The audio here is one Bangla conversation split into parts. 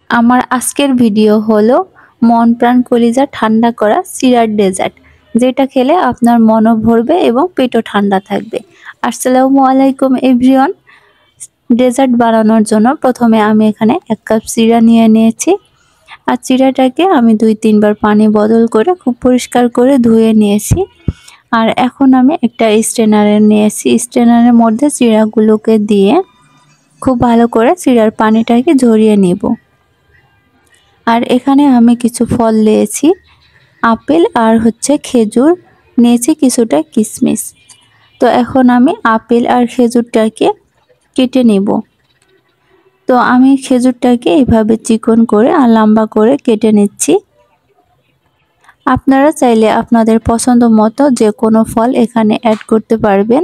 আমার আজকের ভিডিও হলো মন প্রাণ কলিজা ঠান্ডা করা সিরার ডেজার্ট, যেটা খেলে আপনার মনও ভরবে এবং পেটও ঠান্ডা থাকবে। আসসালামু আলাইকুম এভরিওয়ান। ডেজার্ট বানানোর জন্য প্রথমে আমি এখানে 1 কাপ চিড়া নিয়ে নিয়েছি। আর চিড়াটাকে আমি 2-3 বার পানি বদল করে খুব পরিষ্কার করে ধুয়ে নিয়েছি। আর এখন আমি একটা স্ট্রেনার নিয়েছি। স্ট্রেনারের মধ্যে চিড়াগুলোকে দিয়ে খুব ভালো করে চিড়ার পানিটাকে ঝরিয়ে নেব। আর এখানে আমি কিছু ফল নিয়েছি, আপেল আর খেজুর নিয়েছি, কিছুটা কিশমিশ। তো এখন আমি আপেল আর খেজুরটাকে কেটে নেব। তো আমি খেজুরটাকে এইভাবে চিকন করে আর লম্বা করে কেটে নিচ্ছি। আপনারা চাইলে আপনাদের পছন্দ মতো যে কোনো ফল এখানে অ্যাড করতে পারবেন।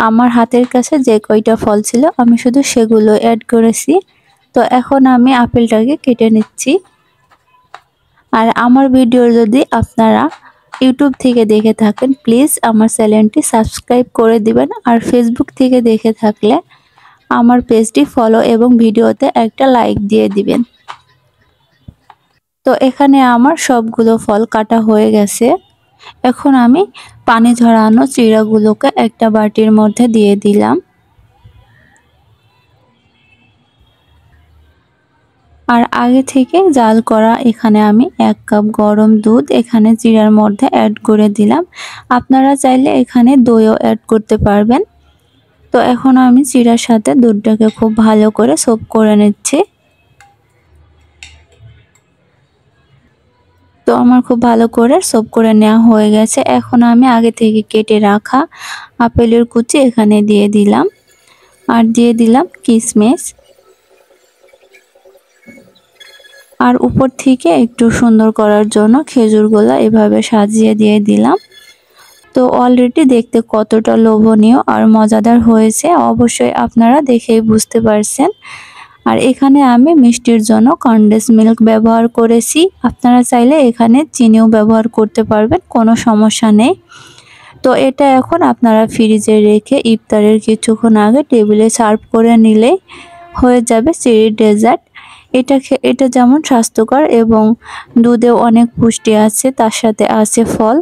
আমার হাতের কাছে যে কয়টা ফল ছিল আমি শুধু সেগুলো অ্যাড করেছি। তো এখন আমি আপেলটাকে কেটে নিচ্ছি। আর আমার ভিডিও যদি আপনারা ইউটিউব থেকে দেখে থাকেন, প্লিজ আমার চ্যানেলটি সাবস্ক্রাইব করে দিবেন। আর ফেসবুক থেকে দেখে থাকলে আমার পেজটি ফলো এবং ভিডিওতে একটা লাইক দিয়ে দিবেন। তো এখানে আমার সবগুলো ফল কাটা হয়ে গেছে। এখন আমি পানি ঝরানো চিড়াগুলোকে একটা বাটির মধ্যে দিয়ে দিলাম। আর আগে থেকে জাল করা এখানে আমি 1 কাপ গরম দুধ এখানে চিড়ার মধ্যে অ্যাড করে দিলাম। আপনারা চাইলে এখানে দইও অ্যাড করতে পারবেন। তো এখন আমি চিড়ার সাথে দুধটাকে খুব ভালো করে সোপ করে নিচ্ছি। তো আমার খুব ভালো করে সোপ করে নেওয়া হয়ে গেছে। এখন আমি আগে থেকে কেটে রাখা আপেলের কুচি এখানে দিয়ে দিলাম। আর দিয়ে দিলাম কিশমিশ। আর উপর থেকে একটু সুন্দর করার জন্য খেজুরগুলো এভাবে সাজিয়ে দিয়ে দিলাম। তো অলরেডি দেখতে কতটা লোভনীয় আর মজাদার হয়েছে অবশ্যই আপনারা দেখেই বুঝতে পারছেন। আর এখানে আমি মিষ্টির জন্য কনডেন্স মিল্ক ব্যবহার করেছি। আপনারা চাইলে এখানে চিনিও ব্যবহার করতে পারবেন, কোনো সমস্যা নেই। তো এটা এখন আপনারা ফ্রিজে রেখে ইফতারের কিছুক্ষণ আগে টেবিলে সার্ভ করে নিলেই হয়ে যাবে চেরি ডেজার্ট। এটা যেমন স্বাস্থ্যকর এবং দুধেও অনেক পুষ্টি আছে, তার সাথে আছে ফল।